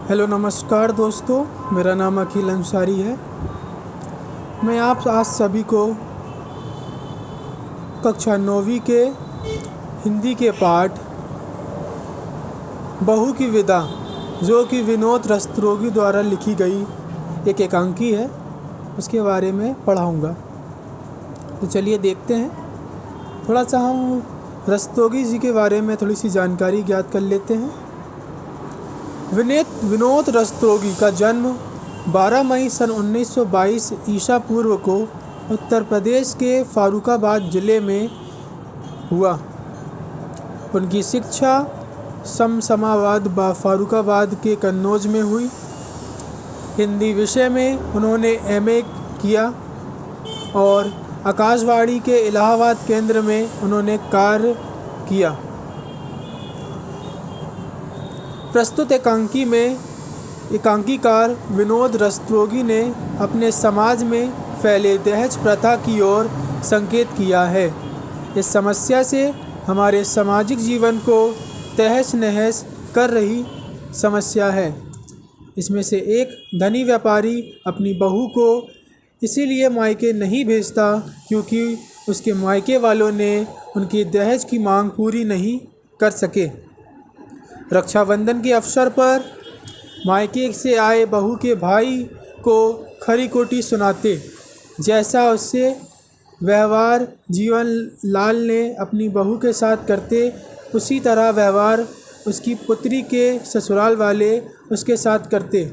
Hello नमस्कार दोस्तों, मेरा नाम अखिल अंसारी है। मैं आप आज सभी को कक्षा 9वीं के हिंदी के पाठ बहू की विदा, जो कि विनोद रस्तोगी द्वारा लिखी गई एक एकांकी है, उसके बारे में पढ़ाऊँगा। तो चलिए देखते हैं। थोड़ा सा हम रस्तोगी जी के बारे में थोड़ी सी जानकारी ज्ञात कर लेते हैं। विनोद रस्तोगी का जन्म 12 मई सन 1922 ईसा पूर्व को उत्तर प्रदेश के फ़ारुखाबाद ज़िले में हुआ। उनकी शिक्षा समसमाबाद फ़ारुखाबाद के कन्नौज में हुई। हिंदी विषय में उन्होंने एमए किया और आकाशवाणी के इलाहाबाद केंद्र में उन्होंने कार्य किया। प्रस्तुत एकांकी में एकांकीकार विनोद रस्तोगी ने अपने समाज में फैले दहेज प्रथा की ओर संकेत किया है। इस समस्या से हमारे सामाजिक जीवन को तहस नहस कर रही समस्या है। इसमें से एक धनी व्यापारी अपनी बहू को इसीलिए मायके नहीं भेजता क्योंकि उसके मायके वालों ने उनकी दहेज की मांग पूरी नहीं कर सके। रक्षाबंधन के अवसर पर मायके से आए बहू के भाई को खरी खोटी सुनाते, जैसा उससे व्यवहार जीवन लाल ने अपनी बहू के साथ करते, उसी तरह व्यवहार उसकी पुत्री के ससुराल वाले उसके साथ करते।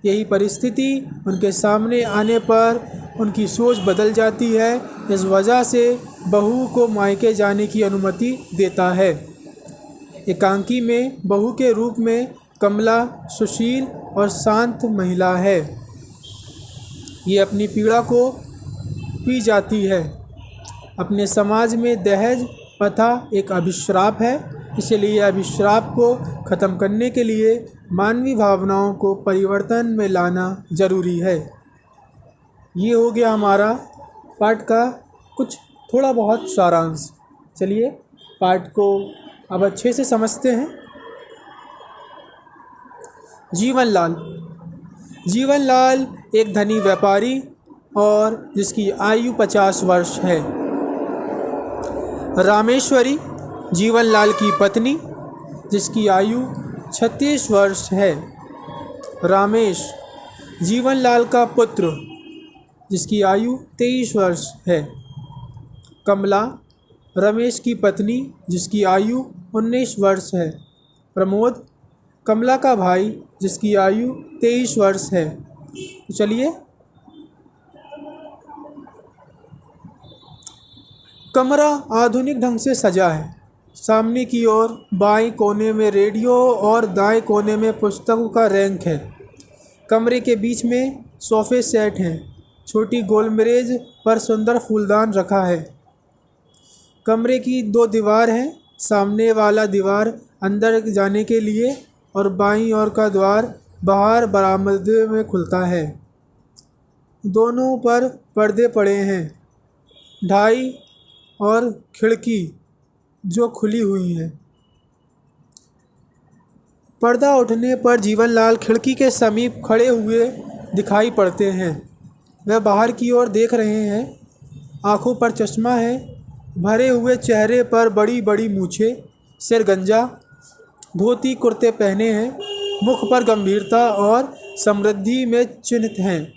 यही परिस्थिति उनके सामने आने पर उनकी सोच बदल जाती है। इस वजह से बहू को मायके जाने की अनुमति देता है। एकांकी में बहू के रूप में कमला सुशील और शांत महिला है। ये अपनी पीड़ा को पी जाती है। अपने समाज में दहेज प्रथा एक अभिशाप है, इसलिए अभिशाप को ख़त्म करने के लिए मानवीय भावनाओं को परिवर्तन में लाना ज़रूरी है। ये हो गया हमारा पाठ का कुछ थोड़ा बहुत सारांश। चलिए पाठ को अब अच्छे से समझते हैं। जीवनलाल एक धनी व्यापारी और जिसकी आयु 50 वर्ष है। रामेश्वरी जीवनलाल की पत्नी जिसकी आयु 36 वर्ष है। रामेश जीवनलाल का पुत्र जिसकी आयु 23 वर्ष है। कमला रमेश की पत्नी जिसकी आयु 19 वर्ष है। प्रमोद कमला का भाई जिसकी आयु 23 वर्ष है। तो चलिए, कमरा आधुनिक ढंग से सजा है। सामने की ओर बाएं कोने में रेडियो और दाएं कोने में पुस्तकों का रैंक है। कमरे के बीच में सोफ़े सेट हैं। छोटी गोल मेज़ पर सुंदर फूलदान रखा है। कमरे की 2 दीवार हैं। सामने वाला दीवार अंदर जाने के लिए और बाईं ओर का द्वार बाहर बरामदे में खुलता है। दोनों पर पर्दे पड़े हैं। ढाई और खिड़की जो खुली हुई है। पर्दा उठने पर जीवनलाल खिड़की के समीप खड़े हुए दिखाई पड़ते हैं। वह बाहर की ओर देख रहे हैं। आंखों पर चश्मा है। भरे हुए चेहरे पर बड़ी बड़ी मूछें, सिर गंजा, धोती कुर्ते पहने हैं। मुख पर गंभीरता और समृद्धि में चिन्हित हैं।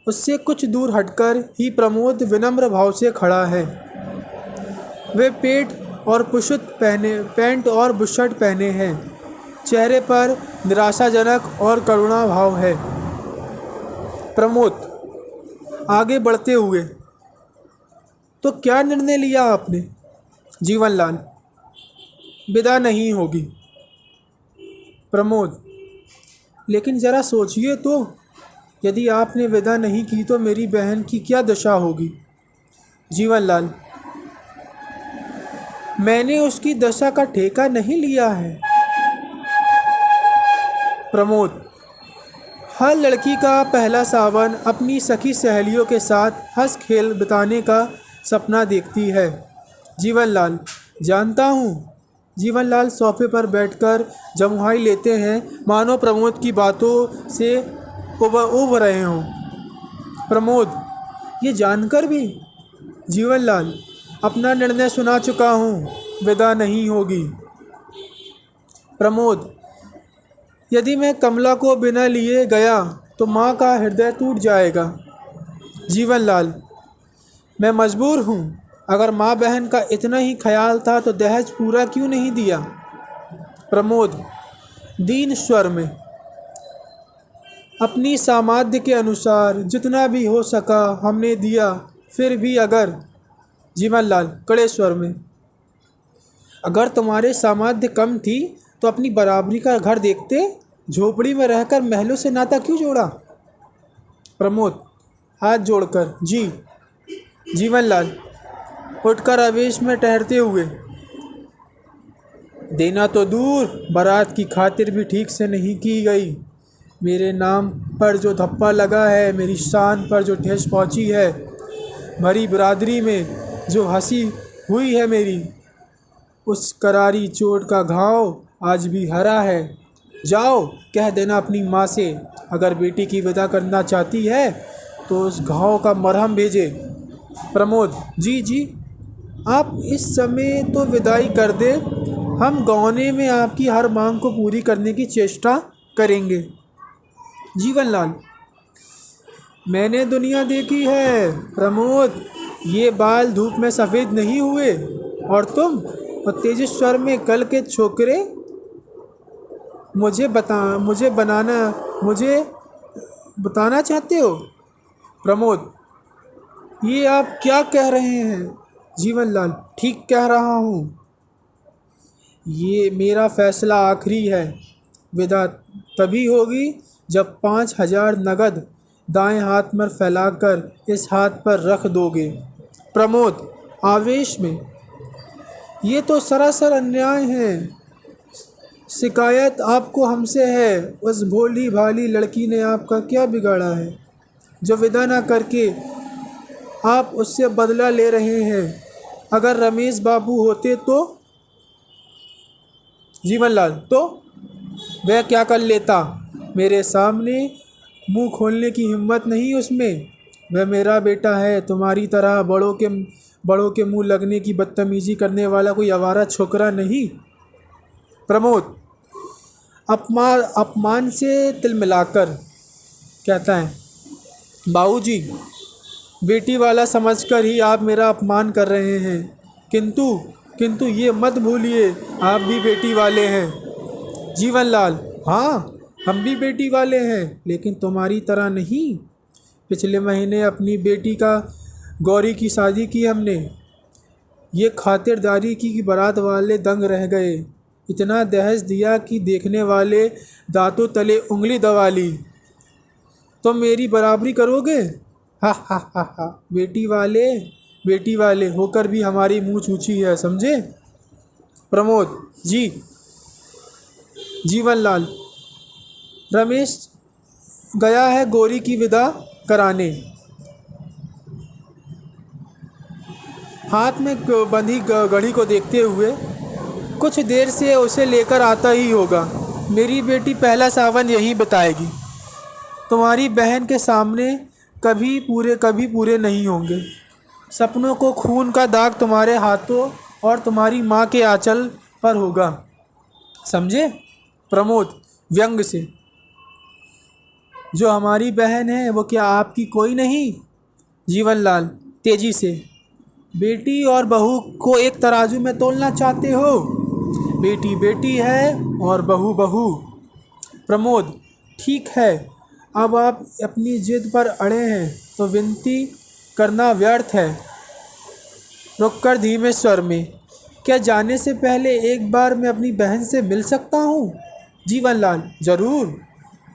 उससे कुछ दूर हटकर ही प्रमोद विनम्र भाव से खड़ा है। वे पैंट और बुशर्ट पहने हैं। चेहरे पर निराशाजनक और करुणा भाव है। प्रमोद आगे बढ़ते हुए, तो क्या निर्णय लिया आपने? जीवनलाल, विदा नहीं होगी। प्रमोद, लेकिन ज़रा सोचिए तो, यदि आपने विदा नहीं की तो मेरी बहन की क्या दशा होगी? जीवनलाल, मैंने उसकी दशा का ठेका नहीं लिया है। प्रमोद, हर लड़की का पहला सावन अपनी सखी सहेलियों के साथ हंस खेल बिताने का सपना देखती है। जीवनलाल, जानता हूँ, जीवनलाल सोफे पर बैठकर जमुहाई लेते हैं, मानो प्रमोद की बातों से उब रहे हों। प्रमोद, ये जानकर भी? जीवनलाल, अपना निर्णय सुना चुका हूँ, विदा नहीं होगी। प्रमोद, यदि मैं कमला को बिना लिए गया तो माँ का हृदय टूट जाएगा। जीवनलाल, मैं मजबूर हूँ। अगर माँ बहन का इतना ही ख्याल था तो दहेज पूरा क्यों नहीं दिया? प्रमोद दीन स्वर में, अपनी सामर्थ्य के अनुसार जितना भी हो सका हमने दिया, फिर भी अगर। जीवनलाल कड़े स्वर में, अगर तुम्हारे सामर्थ्य कम थी तो अपनी बराबरी का घर देखते, झोपड़ी में रहकर महलों से नाता क्यों जोड़ा? प्रमोद हाथ जोड़कर, जी। जीवनलाल उठकर आवेश में ठहरते हुए, देना तो दूर, बारात की खातिर भी ठीक से नहीं की गई। मेरे नाम पर जो धप्पा लगा है, मेरी शान पर जो ठेस पहुंची है, भरी बिरादरी में जो हंसी हुई है मेरी, उस करारी चोट का घाव आज भी हरा है। जाओ कह देना अपनी माँ से, अगर बेटी की विदा करना चाहती है तो उस घाव का मरहम भेजे। प्रमोद, जी जी, आप इस समय तो विदाई कर दे, हम गौने में आपकी हर मांग को पूरी करने की चेष्टा करेंगे। जीवनलाल, मैंने दुनिया देखी है प्रमोद, ये बाल धूप में सफ़ेद नहीं हुए। और तुम? और तेज स्वर में, कल के छोकरे मुझे बताना चाहते हो? प्रमोद, ये आप क्या कह रहे हैं? जीवनलाल, ठीक कह रहा हूँ। ये मेरा फैसला आखिरी है। विदा तभी होगी जब 5,000 नगद दाएं हाथ में फैलाकर इस हाथ पर रख दोगे। प्रमोद आवेश में, ये तो सरासर अन्याय है। शिकायत आपको हमसे है। उस भोली भाली लड़की ने आपका क्या बिगाड़ा है जो विदा ना करके आप उससे बदला ले रहे हैं? अगर रमेश बाबू होते तो? जीवनलाल, तो वह क्या कर लेता? मेरे सामने मुंह खोलने की हिम्मत नहीं उसमें। वह मेरा बेटा है, तुम्हारी तरह बड़ों के मुंह लगने की बदतमीजी करने वाला कोई आवारा छोकरा नहीं। प्रमोद अपमान से तिलमिलाकर कहता है, बाबूजी, बेटी वाला समझकर ही आप मेरा अपमान कर रहे हैं, किंतु ये मत भूलिए आप भी बेटी वाले हैं। जीवनलाल, हाँ, हम भी बेटी वाले हैं, लेकिन तुम्हारी तरह नहीं। पिछले महीने अपनी बेटी का गौरी की शादी की हमने। ये खातिरदारी की कि बारात वाले दंग रह गए। इतना दहेज दिया कि देखने वाले दांतों तले उंगली दबा ली। तुम मेरी बराबरी करोगे? हा हा हा हा, बेटी वाले होकर भी हमारी मूंछ ऊंची है, समझे? प्रमोद, जी। जीवनलाल, रमेश गया है गौरी की विदा कराने। हाथ में बंधी घड़ी को देखते हुए, कुछ देर से उसे लेकर आता ही होगा। मेरी बेटी पहला सावन यहीं बिताएगी। तुम्हारी बहन के सामने कभी पूरे नहीं होंगे। सपनों को खून का दाग तुम्हारे हाथों और तुम्हारी माँ के आंचल पर होगा, समझे? प्रमोद व्यंग से, जो हमारी बहन है वो क्या आपकी कोई नहीं? जीवनलाल तेजी से, बेटी और बहू को एक तराजू में तोलना चाहते हो? बेटी बेटी है और बहू बहू। प्रमोद, ठीक है, अब आप अपनी जिद पर अड़े हैं तो विनती करना व्यर्थ है। रुककर धीमे स्वर में, क्या जाने से पहले एक बार मैं अपनी बहन से मिल सकता हूँ? जीवनलाल, ज़रूर,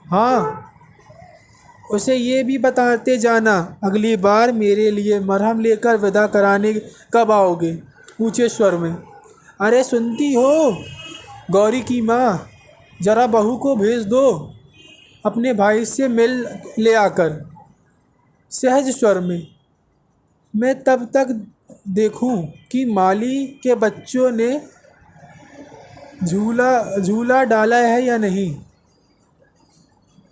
हाँ। उसे ये भी बताते जाना, अगली बार मेरे लिए मरहम लेकर विदा कराने कब आओगे? ऊंचे स्वर में, अरे सुनती हो गौरी की माँ, ज़रा बहू को भेज दो अपने भाई से मिल ले आकर। सहज स्वर में, मैं तब तक देखूं कि माली के बच्चों ने झूला झूला डाला है या नहीं?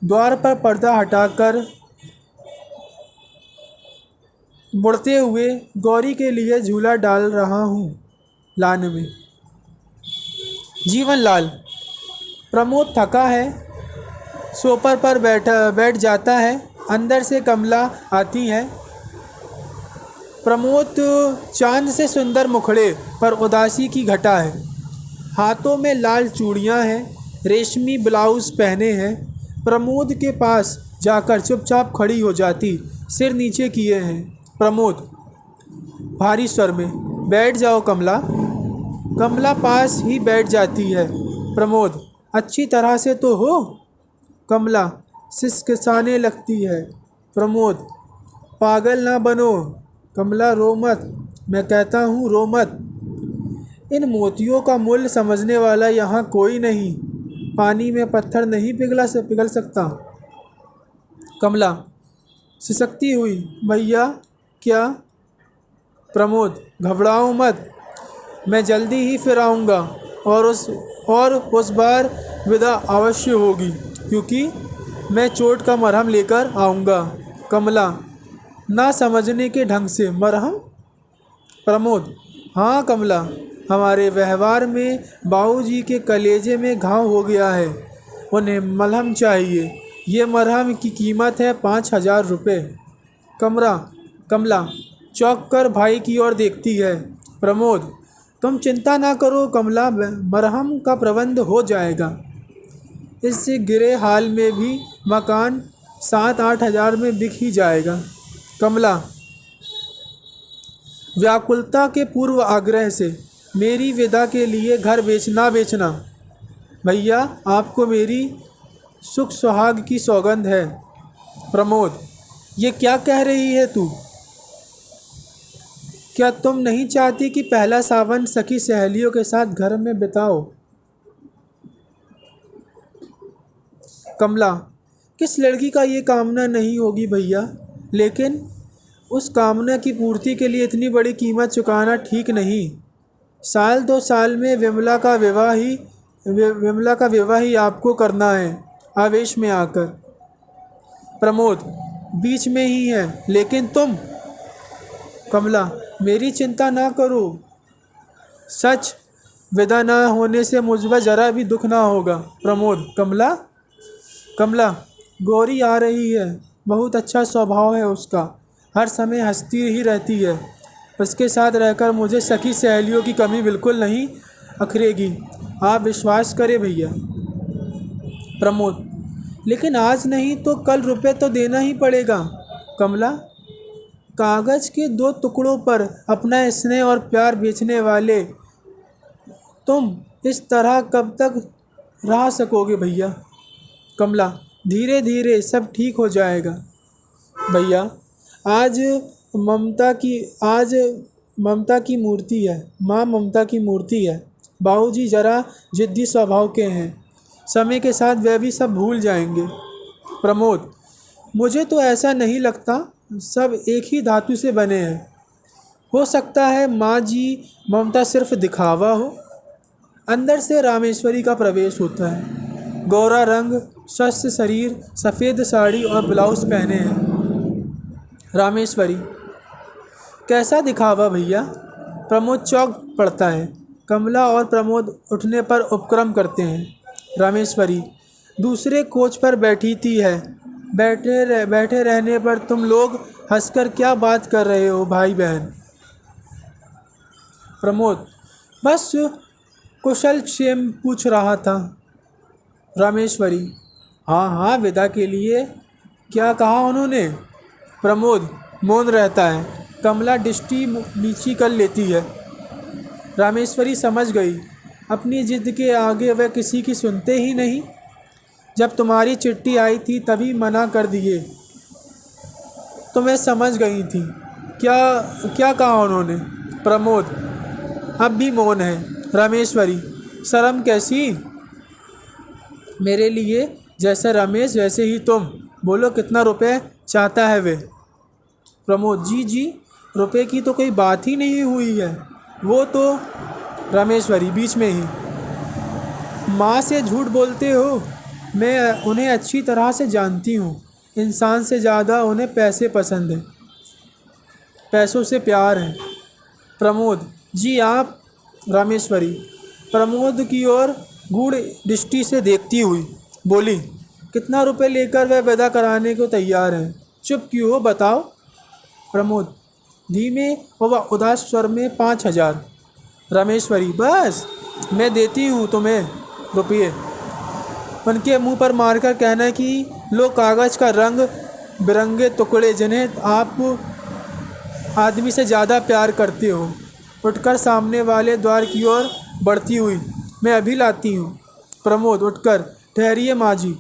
द्वार पर पर्दा हटाकर मुड़ते हुए गौरी के लिए झूला डाल रहा हूँ लान में। जीवनलाल। प्रमोद थका है, सोफा पर बैठ जाता है। अंदर से कमला आती है। प्रमोद चांद से सुंदर मुखड़े पर उदासी की घटा है। हाथों में लाल चूड़ियाँ हैं, रेशमी ब्लाउज पहने हैं। प्रमोद के पास जाकर चुपचाप खड़ी हो जाती, सिर नीचे किए हैं। प्रमोद भारी स्वर में, बैठ जाओ कमला। कमला पास ही बैठ जाती है। प्रमोद, अच्छी तरह से तो हो? कमला सिसकिसाने लगती है। प्रमोद, पागल ना बनो कमला, रो मत, मैं कहता हूँ रो मत। इन मोतियों का मूल्य समझने वाला यहाँ कोई नहीं। पानी में पत्थर नहीं पिघल सकता। कमला सिसकती हुई, भैया क्या? प्रमोद, घबराओ मत, मैं जल्दी ही फिर आऊँगा और उस बार विदा अवश्य होगी, क्योंकि मैं चोट का मरहम लेकर आऊँगा। कमला ना समझने के ढंग से, मरहम? प्रमोद, हाँ कमला, हमारे व्यवहार में बाबूजी के कलेजे में घाव हो गया है, उन्हें मलहम चाहिए। ये मरहम की कीमत है 5,000 रुपये। कमला चौंक कर भाई की ओर देखती है। प्रमोद, तुम चिंता ना करो कमला, मरहम का प्रबंध हो जाएगा। इससे गिरे हाल में भी मकान 7-8 हज़ार में बिक ही जाएगा। कमला व्याकुलता के पूर्व आग्रह से, मेरी विदा के लिए घर बेचना भैया, आपको मेरी सुख सुहाग की सौगंध है। प्रमोद, ये क्या कह रही है तू? क्या तुम नहीं चाहती कि पहला सावन सखी सहेलियों के साथ घर में बिताओ? कमला, किस लड़की का ये कामना नहीं होगी भैया, लेकिन उस कामना की पूर्ति के लिए इतनी बड़ी कीमत चुकाना ठीक नहीं। 1-2 साल में विमला का विवाह ही आपको करना है, आवेश में आकर। प्रमोद, बीच में ही है, लेकिन तुम? कमला, मेरी चिंता ना करो, सच विदा ना होने से मुझ पर जरा भी दुख ना होगा। प्रमोद, कमला, गौरी आ रही है, बहुत अच्छा स्वभाव है उसका, हर समय हंसती ही रहती है। उसके साथ रहकर मुझे सखी सहेलियों की कमी बिल्कुल नहीं अखरेगी, आप विश्वास करें भैया। प्रमोद, लेकिन आज नहीं तो कल रुपए तो देना ही पड़ेगा। कमला, कागज़ के 2 टुकड़ों पर अपना स्नेह और प्यार बेचने वाले तुम इस तरह कब तक रह सकोगे भैया? कमला, धीरे धीरे सब ठीक हो जाएगा भैया। आज ममता की मूर्ति है, माँ ममता की मूर्ति है। बाबूजी जरा जिद्दी स्वभाव के हैं, समय के साथ वह भी सब भूल जाएंगे। प्रमोद, मुझे तो ऐसा नहीं लगता, सब एक ही धातु से बने हैं। हो सकता है माँ जी ममता सिर्फ दिखावा हो। अंदर से रामेश्वरी का प्रवेश होता है। गोरा रंग, स्वस्थ शरीर, सफ़ेद साड़ी और ब्लाउज पहने हैं। रामेश्वरी, कैसा दिखावा भैया? प्रमोद चौंक पड़ता है। कमला और प्रमोद उठने पर उपक्रम करते हैं। रामेश्वरी दूसरे कोच पर बैठी थी है, बैठे रहने पर तुम लोग हंसकर क्या बात कर रहे हो भाई बहन? प्रमोद, बस कुशल क्षेम पूछ रहा था। रामेश्वरी, हाँ, विदा के लिए क्या कहा उन्होंने? प्रमोद मौन रहता है। कमला दृष्टि नीची कर लेती है। रामेश्वरी समझ गई, अपनी जिद के आगे वह किसी की सुनते ही नहीं। जब तुम्हारी चिट्ठी आई थी तभी मना कर दिए तो मैं समझ गई थी। क्या कहा उन्होंने? प्रमोद अब भी मौन है। रामेश्वरी, शर्म कैसी? मेरे लिए जैसा रमेश वैसे ही तुम। बोलो कितना रुपए चाहता है वे? प्रमोद, जी, रुपए की तो कोई बात ही नहीं हुई है, वो तो। रामेश्वरी बीच में ही, माँ से झूठ बोलते हो? मैं उन्हें अच्छी तरह से जानती हूँ। इंसान से ज़्यादा उन्हें पैसे पसंद हैं, पैसों से प्यार है। प्रमोद, जी आप? रामेश्वरी प्रमोद की ओर गूढ़ दृष्टि से देखती हुई बोली, कितना रुपए लेकर वह विदा कराने को तैयार है? चुप क्यों हो, बताओ। प्रमोद धीमे और उदास स्वर में, 5,000। रामेश्वरी, बस? मैं देती हूँ तुम्हें रुपये। उनके मुंह पर मारकर कहना कि लो कागज़ का रंग बिरंगे टुकड़े जिन्हें आप आदमी से ज़्यादा प्यार करते हो। उठकर सामने वाले द्वार की ओर बढ़ती हुई, मैं अभी लाती हूँ। प्रमोद उठकर, ठहरिए माँ जी।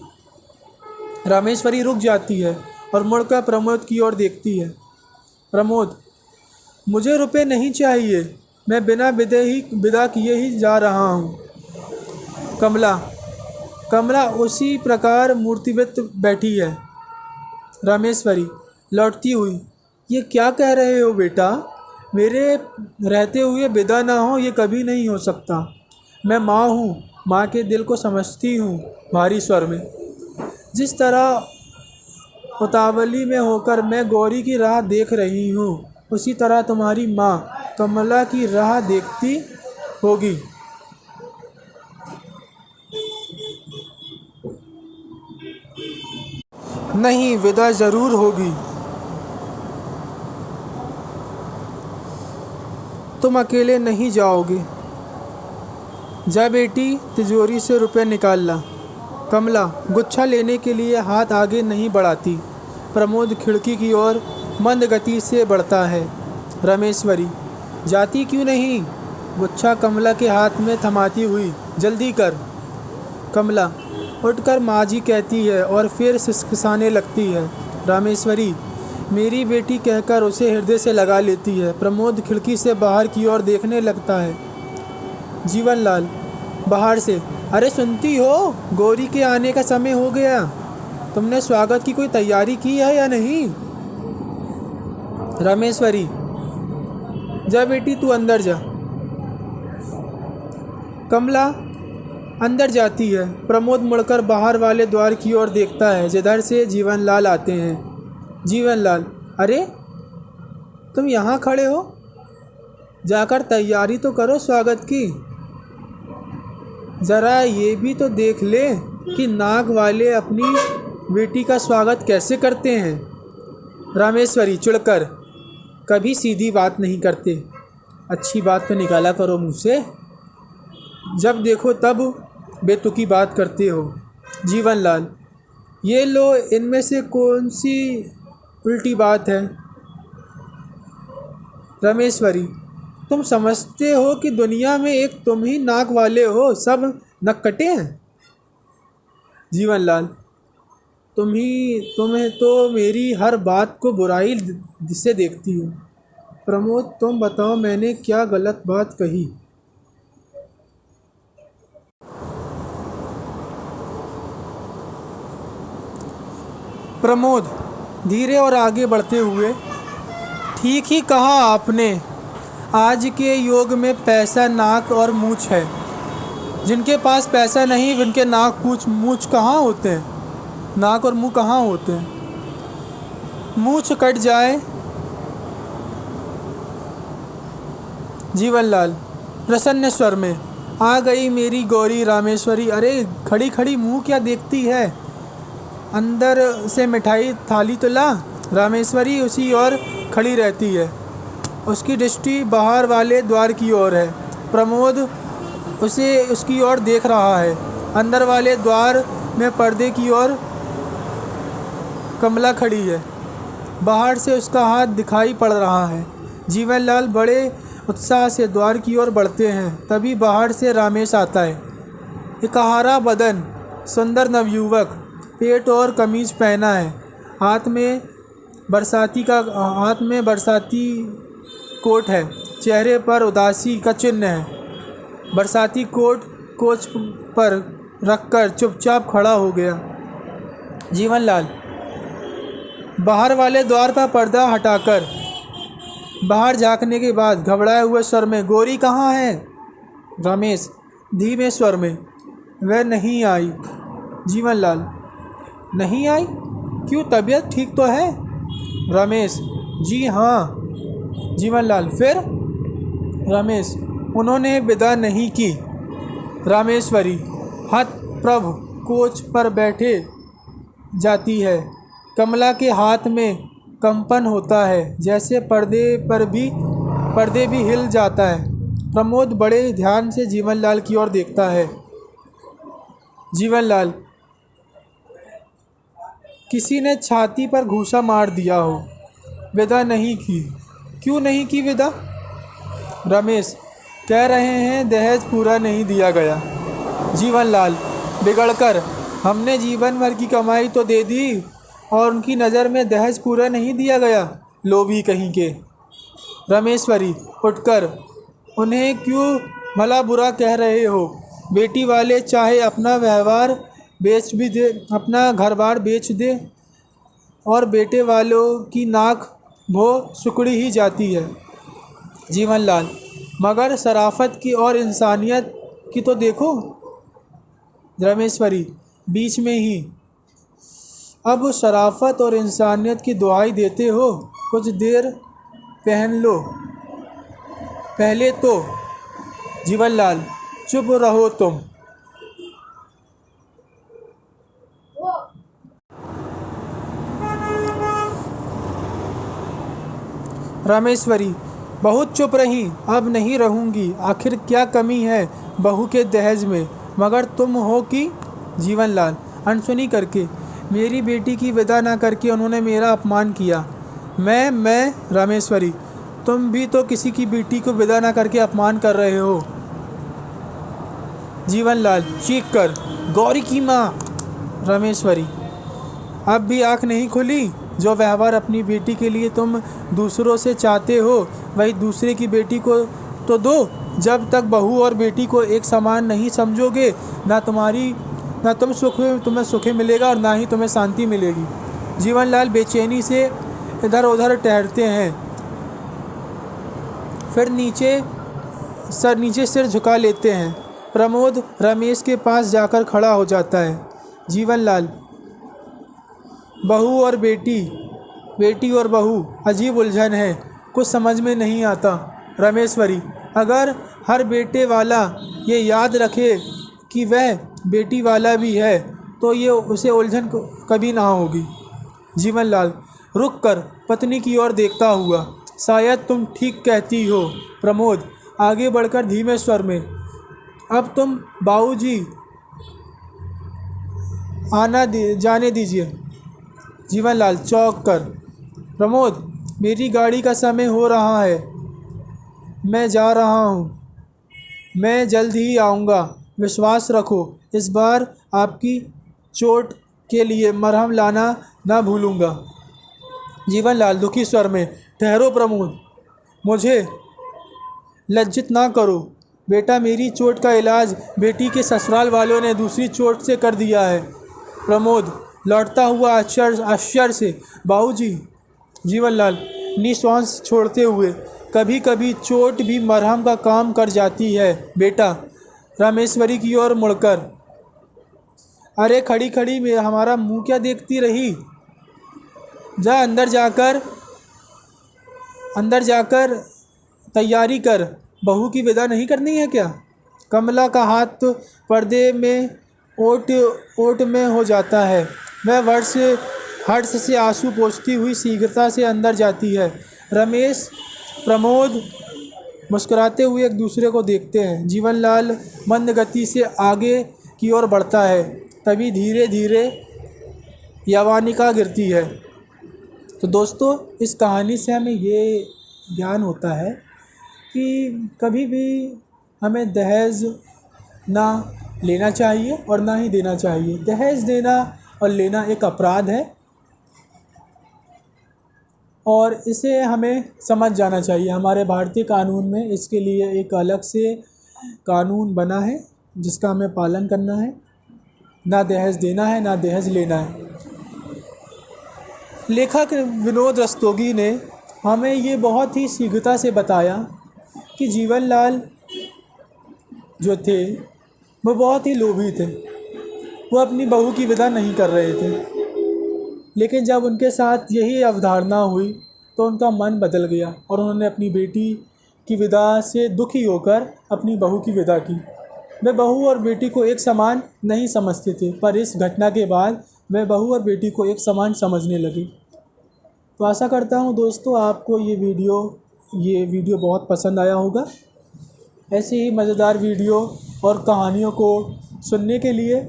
रामेश्वरी रुक जाती है और मुड़कर प्रमोद की ओर देखती है। प्रमोद, मुझे रुपए नहीं चाहिए, मैं बिना विदा किए ही जा रहा हूँ। कमला उसी प्रकार मूर्तिवत बैठी है। रामेश्वरी लौटती हुई, ये क्या कह रहे हो बेटा? मेरे रहते हुए विदा ना हो, ये कभी नहीं हो सकता। मैं माँ हूँ, माँ के दिल को समझती हूँ। भारी स्वर में, जिस तरह उतावली में होकर मैं गौरी की राह देख रही हूँ, उसी तरह तुम्हारी माँ कमला की राह देखती होगी। नहीं, विदा ज़रूर होगी। तुम अकेले नहीं जाओगे। जा बेटी, तिजोरी से रुपए निकाल ला। कमला गुच्छा लेने के लिए हाथ आगे नहीं बढ़ाती। प्रमोद खिड़की की ओर मंद गति से बढ़ता है। रामेश्वरी, जाती क्यों नहीं? गुच्छा कमला के हाथ में थमाती हुई, जल्दी कर। कमला उठकर माँ जी कहती है और फिर सिसकिसाने लगती है। रामेश्वरी मेरी बेटी कहकर उसे हृदय से लगा लेती है। प्रमोद खिड़की से बाहर की ओर देखने लगता है। जीवनलाल बाहर से, अरे सुनती हो, गौरी के आने का समय हो गया। तुमने स्वागत की कोई तैयारी की है या नहीं? रामेश्वरी, जा बेटी तू अंदर जा। कमला अंदर जाती है। प्रमोद मुड़कर बाहर वाले द्वार की ओर देखता है, जिधर से जीवनलाल आते हैं। जीवनलाल, अरे तुम यहाँ खड़े हो? जाकर तैयारी तो करो स्वागत की। ज़रा ये भी तो देख ले कि नाक वाले अपनी बेटी का स्वागत कैसे करते हैं। रामेश्वरी चिढ़कर, कभी सीधी बात नहीं करते, अच्छी बात तो निकाला करो मुँह से, जब देखो तब बेतुकी बात करते हो। जीवनलाल, ये लो, इनमें से कौन सी उल्टी बात है? रामेश्वरी, तुम समझते हो कि दुनिया में एक तुम ही नाक वाले हो, सब नक्कटे हैं? जीवनलाल, तुम्हें तो मेरी हर बात को बुराई से देखती हो। प्रमोद, तुम बताओ मैंने क्या गलत बात कही? प्रमोद धीरे और आगे बढ़ते हुए, ठीक ही कहा आपने। आज के युग में पैसा नाक और मूछ है। जिनके पास पैसा नहीं, उनके नाक मूछ कहाँ होते हैं? नाक और मुंह कहाँ होते हैं? मूछ कट जाए। जीवनलाल प्रसन्न स्वर में, आ गई मेरी गौरी। रामेश्वरी, अरे खड़ी खड़ी मुंह क्या देखती है? अंदर से मिठाई थाली तो ला। रामेश्वरी उसी ओर खड़ी रहती है, उसकी दृष्टि बाहर वाले द्वार की ओर है। प्रमोद उसकी ओर देख रहा है। अंदर वाले द्वार में पर्दे की ओर कमला खड़ी है, बाहर से उसका हाथ दिखाई पड़ रहा है। जीवनलाल बड़े उत्साह से द्वार की ओर बढ़ते हैं। तभी बाहर से रामेश आता है। इकहारा बदन, सुंदर नवयुवक, पेट और कमीज पहना है, हाथ में बरसाती कोट है, चेहरे पर उदासी का चिन्ह है। बरसाती कोट कोच पर रखकर चुपचाप खड़ा हो गया। जीवनलाल बाहर वाले द्वार पर पर्दा हटाकर बाहर झांकने के बाद घबराए हुए स्वर में, गौरी कहाँ है? रमेश धीमे स्वर में, वह नहीं आई। जीवनलाल, नहीं आई? क्यों, तबीयत ठीक तो है? रमेश, जी हाँ। जीवनलाल, फिर? रमेश, उन्होंने विदा नहीं की। रामेश्वरी हतप्रभ कोच पर बैठे जाती है। कमला के हाथ में कंपन होता है, जैसे पर्दे भी हिल जाता है। प्रमोद बड़े ध्यान से जीवनलाल की ओर देखता है। जीवनलाल, किसी ने छाती पर घूंसा मार दिया हो। विदा नहीं की? क्यों नहीं की विदा? रमेश, कह रहे हैं दहेज पूरा नहीं दिया गया। जीवनलाल, बिगड़कर, हमने जीवन भर की कमाई तो दे दी और उनकी नज़र में दहेज पूरा नहीं दिया गया, लोभी कहीं के। रमेश्वरी उठकर, उन्हें क्यों भला बुरा कह रहे हो? बेटी वाले चाहे अपना व्यवहार बेच भी दे, अपना घर बार बेच दे, और बेटे वालों की नाक भो सुकड़ी ही जाती है। जीवनलाल, मगर शराफत की और इंसानियत की तो देखो। रमेश्वरी बीच में ही, अब शराफत और इंसानियत की दुहाई देते हो? कुछ देर पहन लो पहले तो। जीवनलाल, चुप रहो तुम। रामेश्वरी, बहुत चुप रही, अब नहीं रहूंगी। आखिर क्या कमी है बहू के दहेज में, मगर तुम हो कि? जीवनलाल अनसुनी करके, मेरी बेटी की विदा ना करके उन्होंने मेरा अपमान किया। मैं रामेश्वरी, तुम भी तो किसी की बेटी को विदा ना करके अपमान कर रहे हो। जीवनलाल चीख कर, गौरी की माँ। रामेश्वरी, अब भी आँख नहीं खुली? जो व्यवहार अपनी बेटी के लिए तुम दूसरों से चाहते हो, वही दूसरे की बेटी को तो दो। जब तक बहू और बेटी को एक समान नहीं समझोगे, ना तुम्हें सुख मिलेगा और ना ही तुम्हें शांति मिलेगी। जीवनलाल बेचैनी से इधर उधर टहलते हैं, फिर नीचे सिर झुका लेते हैं। प्रमोद रमेश के पास जाकर खड़ा हो जाता है। जीवनलाल, बहू और बेटी और बहू, अजीब उलझन है, कुछ समझ में नहीं आता। रमेश्वरी, अगर हर बेटे वाला ये याद रखे कि वह बेटी वाला भी है, तो ये उसे उलझन कभी ना होगी। जीवनलाल रुक कर पत्नी की ओर देखता हुआ, शायद तुम ठीक कहती हो। प्रमोद आगे बढ़कर धीमे स्वर में, अब तुम बाबूजी जाने दीजिए। जीवनलाल चौंक कर, प्रमोद, मेरी गाड़ी का समय हो रहा है, मैं जा रहा हूँ, मैं जल्द ही आऊँगा। विश्वास रखो, इस बार आपकी चोट के लिए मरहम लाना ना भूलूँगा। जीवनलाल दुखी स्वर में, ठहरो प्रमोद, मुझे लज्जित ना करो। बेटा, मेरी चोट का इलाज बेटी के ससुराल वालों ने दूसरी चोट से कर दिया है। प्रमोद लौटता हुआ आश्चर्य से, बाबूजी। जीवनलाल निश्वास छोड़ते हुए, कभी कभी चोट भी मरहम का काम कर जाती है बेटा। रामेश्वरी की ओर मुड़कर, अरे खड़ी खड़ी में हमारा मुंह क्या देखती रही? जा अंदर जाकर तैयारी कर, बहू की विदा नहीं करनी है क्या? कमला का हाथ पर्दे में ओट में हो जाता है। वह हर्ष से आंसू पोंछती हुई शीघ्रता से अंदर जाती है। रमेश प्रमोद मुस्कुराते हुए एक दूसरे को देखते हैं। जीवनलाल मंद गति से आगे की ओर बढ़ता है, तभी धीरे धीरे यवानिका गिरती है। तो दोस्तों, इस कहानी से हमें ये ज्ञान होता है कि कभी भी हमें दहेज ना लेना चाहिए और ना ही देना चाहिए। दहेज देना और लेना एक अपराध है और इसे हमें समझ जाना चाहिए। हमारे भारतीय कानून में इसके लिए एक अलग से कानून बना है जिसका हमें पालन करना है। ना दहेज देना है, ना दहेज लेना है। लेखक विनोद रस्तोगी ने हमें ये बहुत ही शीघ्रता से बताया कि जीवनलाल जो थे वो बहुत ही लोभी थे। वो अपनी बहू की विदा नहीं कर रहे थे, लेकिन जब उनके साथ यही अवधारणा हुई तो उनका मन बदल गया और उन्होंने अपनी बेटी की विदा से दुखी होकर अपनी बहू की विदा की। वे बहू और बेटी को एक समान नहीं समझते थे, पर इस घटना के बाद वे बहू और बेटी को एक समान समझने लगे। तो आशा करता हूँ दोस्तों आपको ये वीडियो बहुत पसंद आया होगा। ऐसे ही मज़ेदार वीडियो और कहानियों को सुनने के लिए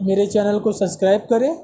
मेरे चैनल को सब्सक्राइब करें